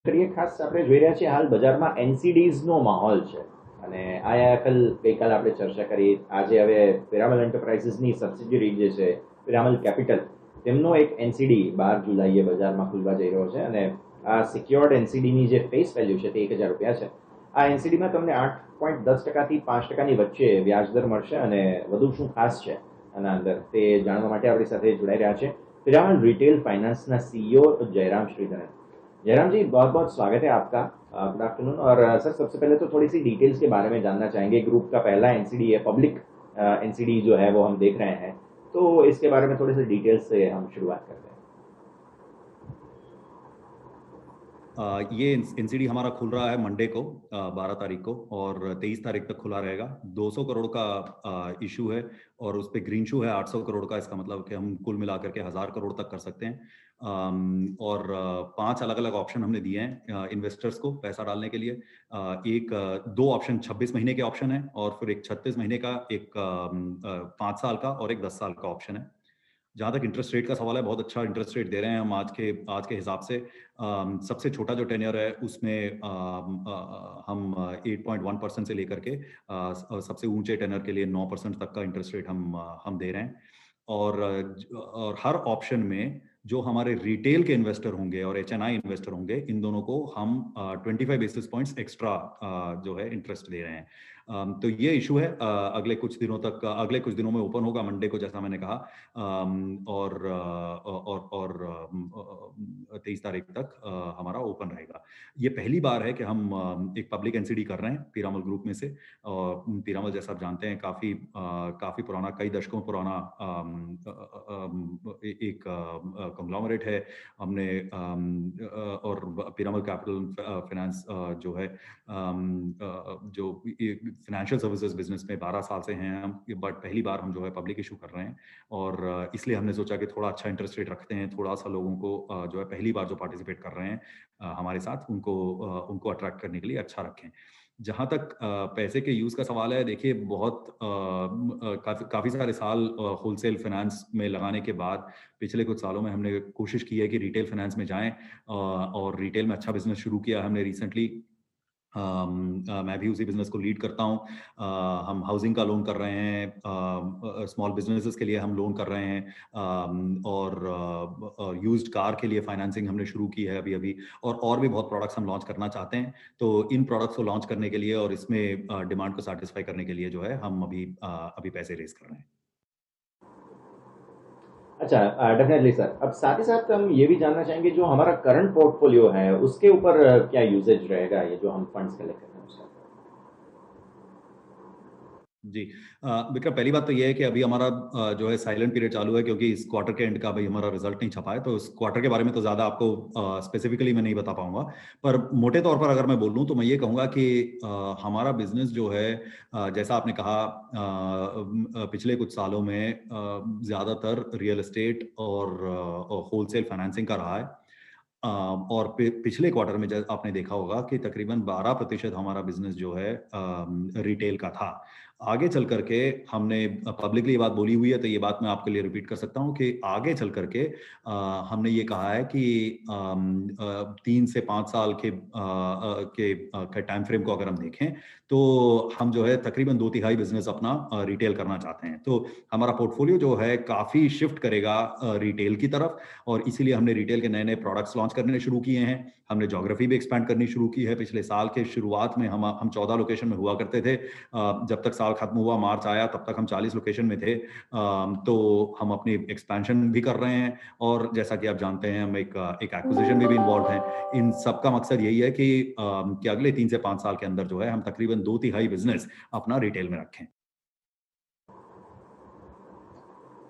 કરીએ ખાસ આપણે જોઈ રહ્યા છીએ હાલ બજારમાં એનસીડીઝનો માહોલ છે અને ગઈકાલ આપણે ચર્ચા કરી. આજે હવે પિરામલ એન્ટરપ્રાઇઝિસની સબસિડિયરી જે છે પિરામલ કેપિટલ, તેમનો એક એનસીડી 12 જુલાઈએ બજારમાં ખુલવા જઈ રહ્યો છે અને આ સિક્યોર્ડ એનસીડીની જે ફેસ વેલ્યુ છે તે ₹1000 છે. આ એનસીડીમાં તમને 8.10% થી 5%ની વચ્ચે વ્યાજદર મળશે અને વધુ શું ખાસ છે આના અંદર તે જાણવા માટે આપણી સાથે જોડાઈ રહ્યા છે पिरामल रिटेल फाइनेंस ना सीईओ जयराम श्रीधरन. जयराम जी, बहुत बहुत स्वागत है आपका. Good afternoon. और सर, सबसे पहले तो थोड़ी सी डिटेल्स के बारे में जानना चाहेंगे. ग्रुप का पहला एनसीडी है, पब्लिक एनसीडी जो है वो हम देख रहे हैं, तो इसके बारे में थोड़ी सी डिटेल्स से हम शुरुआत करते हैं. ये एनसीडी हमारा खुल रहा है मंडे को 12 तारीख को और 23 तारीख तक खुला रहेगा. 200 करोड़ का इशू है और उस पर ग्रीन शू है 800 करोड़ का. इसका मतलब कि हम कुल मिलाकर के 1000 करोड़ तक कर सकते हैं. और 5 अलग अलग ऑप्शन हमने दिए हैं इन्वेस्टर्स को पैसा डालने के लिए. दो ऑप्शन 26 महीने के ऑप्शन है और फिर एक 36 महीने का, एक 5 साल का और एक 10 साल का ऑप्शन है. जहाँ तक इंटरेस्ट रेट का सवाल है, बहुत अच्छा इंटरेस्ट रेट दे रहे हैं हम आज के हिसाब से. सबसे छोटा जो टेन्योर है उसमें हम 8.1% से लेकर के सबसे ऊंचे टेन्योर के लिए 9% तक का इंटरेस्ट रेट हम दे रहे हैं. और हर ऑप्शन में जो हमारे रिटेल के इन्वेस्टर होंगे और एचएनआई इन्वेस्टर होंगे, इन दोनों को हम 25 बेसिस पॉइंट्स एक्स्ट्रा जो है इंटरेस्ट दे रहे हैं. तो ये इशू है. अगले कुछ दिनों में ओपन होगा मंडे को, जैसा मैंने कहा. और 23 तारीख तक हमारा ओपन रहेगा. ये पहली बार है कि हम एक पब्लिक एनसीडी कर रहे हैं पीरामल ग्रुप में से. पीरामल, जैसा आप जानते हैं, काफी पुराना, कई दशकों पुराना एक कंग्लोमरेट है. हमने और पीरामल कैपिटल फाइनेंस जो है, जो फाइनेंशियल सर्विसेज बिजनेस में 12 साल से हैं हम, बट पहली बार हम जो है पब्लिक इशू कर रहे हैं. और इसलिए हमने सोचा कि थोड़ा अच्छा इंटरेस्ट रेट रखते हैं, थोड़ा सा लोगों को जो है पहली बार जो पार्टिसिपेट कर रहे हैं हमारे साथ, उनको अट्रैक्ट करने के लिए अच्छा रखें. जहाँ तक पैसे के यूज़ का सवाल है, देखिए, बहुत काफ़ी सारे साल होलसेल फाइनेंस में लगाने के बाद पिछले कुछ सालों में हमने कोशिश की है कि रिटेल फाइनेंस में जाएं और रिटेल में अच्छा बिजनेस शुरू किया हमने रिसेंटली. मैं भी उसी बिजनेस को लीड करता हूं. हम हाउसिंग का लोन कर रहे हैं, स्मॉल बिजनेसेस के लिए हम लोन कर रहे हैं, और यूज्ड कार के लिए फाइनेंसिंग हमने शुरू की है अभी और भी बहुत प्रोडक्ट्स हम लॉन्च करना चाहते हैं. तो इन प्रोडक्ट्स को लॉन्च करने के लिए और इसमें डिमांड को सेटिस्फाई करने के लिए जो है हम अभी पैसे रेज कर रहे हैं. अच्छा, डेफिनेटली सर. अब साथ ही साथ हम ये भी जानना चाहेंगे, जो हमारा करंट पोर्टफोलियो है उसके ऊपर क्या यूजेज रहेगा, ये जो हम फंड्स कलेक्ट कर रहे हैं उसका. जी, विक्रम, पहली बात तो ये है कि अभी हमारा जो है साइलेंट पीरियड चालू है, क्योंकि इस क्वार्टर के एंड का भाई हमारा रिजल्ट नहीं छपा है. तो इस क्वार्टर के बारे में तो ज़्यादा आपको स्पेसिफिकली मैं नहीं बता पाऊंगा. पर मोटे तौर पर अगर मैं बोल लूँ तो मैं ये कहूँगा कि हमारा बिजनेस जो है, जैसा आपने कहा, पिछले कुछ सालों में ज़्यादातर रियल एस्टेट और होलसेल फाइनेंसिंग का रहा है. और पिछले क्वार्टर में जैसे आपने देखा होगा कि तकरीबन 12% हमारा बिजनेस जो है रिटेल का था. आगे चल करके हमने पब्लिकली ये बात बोली हुई है, तो ये बात मैं आपके लिए रिपीट कर सकता हूँ कि आगे चल करके हमने ये कहा है कि 3 से 5 साल के टाइम फ्रेम को अगर हम देखें तो हम जो है तकरीबन 2/3 बिजनेस अपना रिटेल करना चाहते हैं. तो हमारा पोर्टफोलियो जो है काफ़ी शिफ्ट करेगा रिटेल की तरफ, और इसीलिए हमने रिटेल के नए नए प्रोडक्ट्स लॉन्च करने शुरू किए हैं. हमने ज्योग्राफी भी एक्सपैंड करनी शुरू की है. पिछले साल के शुरुआत में हम 14 लोकेशन में हुआ करते थे. जब तक साल खत्म हुआ, मार्च आया, तब तक हम 40 लोकेशन में थे. तो हम अपनी एक्सपेंशन भी कर रहे हैं, और जैसा कि आप जानते हैं हम एक एक्विजिशन में भी इन्वॉल्व हैं. इन सब का मकसद यही है कि अगले 3 से 5 साल के अंदर जो है हम तकरीबन 2/3 बिजनेस अपना रिटेल में रखें.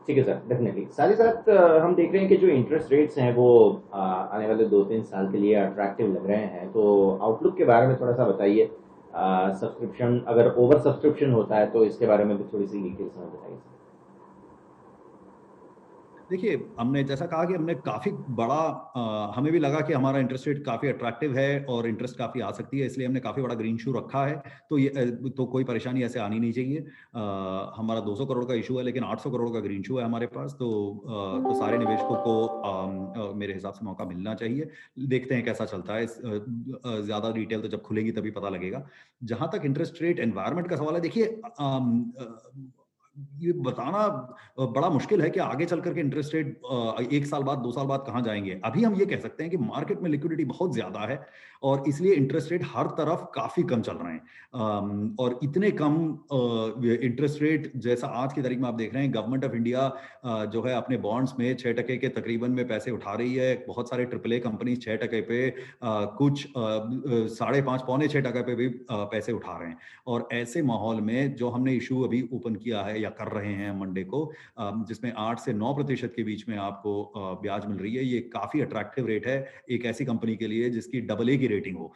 ठीक है सर, डेफिनेटली. साथ ही साथ हम देख रहे हैं कि जो इंटरेस्ट रेट्स हैं वो आने वाले 2-3 साल के लिए अट्रैक्टिव लग रहे हैं. तो आउटलुक के बारे में थोड़ा सा बताइए. सब्सक्रिप्शन, अगर ओवर सब्सक्रिप्शन होता है तो इसके बारे में भी थोड़ी सी डिटेल्स हमें बताइए. देखिए, हमने जैसा कहा कि हमने काफ़ी बड़ा हमें भी लगा कि हमारा इंटरेस्ट रेट काफ़ी अट्रैक्टिव है और इंटरेस्ट काफ़ी आ सकती है, इसलिए हमने काफ़ी बड़ा ग्रीन शू रखा है। तो तो कोई परेशानी ऐसे आनी नहीं चाहिए। हमारा 200 करोड़ का इश्यू है, लेकिन 800 करोड़ का ग्रीन शू है हमारे पास, तो सारे निवेशकों को मेरे हिसाब से मौका मिलना चाहिए। देखते हैं कैसा चलता है। ज़्यादा डिटेल तो जब खुलेगी तभी पता लगेगा। जहाँ तक इंटरेस्ट रेट एनवायरनमेंट का सवाल है, देखिए ये बताना बड़ा मुश्किल है कि आगे चल कर के इंटरेस्ट रेट 1 साल बाद, 2 साल बाद कहाँ जाएँगे। अभी हम ये कह सकते हैं कि मार्केट में लिक्विडिटी बहुत ज़्यादा है और इसलिए इंटरेस्ट रेट हर तरफ काफ़ी कम चल रहे हैं। और इतने कम इंटरेस्ट रेट जैसा आज की तारीख में आप देख रहे हैं, गवर्नमेंट ऑफ इंडिया जो है अपने बॉन्ड्स में 6% के तकरीबन में पैसे उठा रही है। बहुत सारे ट्रिपल ए कंपनीज़ 6% पे कुछ 5.5 पौने 6% पे भी पैसे उठा रहे हैं। और ऐसे माहौल में जो हमने इश्यू अभी ओपन किया है या कर रहे हैं मंडे को, जिसमें 8 से 9% के बीच में आपको ब्याज मिल रही है, ये काफ़ी अट्रैक्टिव रेट है एक ऐसी कंपनी के लिए जिसकी डबल ए की रेटिंग हो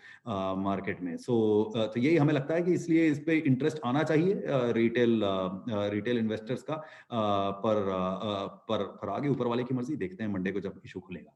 मार्केट में। तो यही हमें लगता है कि इसलिए इस पे इंटरेस्ट आना चाहिए रिटेल इन्वेस्टर्स का। पर आगे ऊपर वाले की मर्ज़ी, देखते हैं मंडे को जब इश्यू खुलेगा।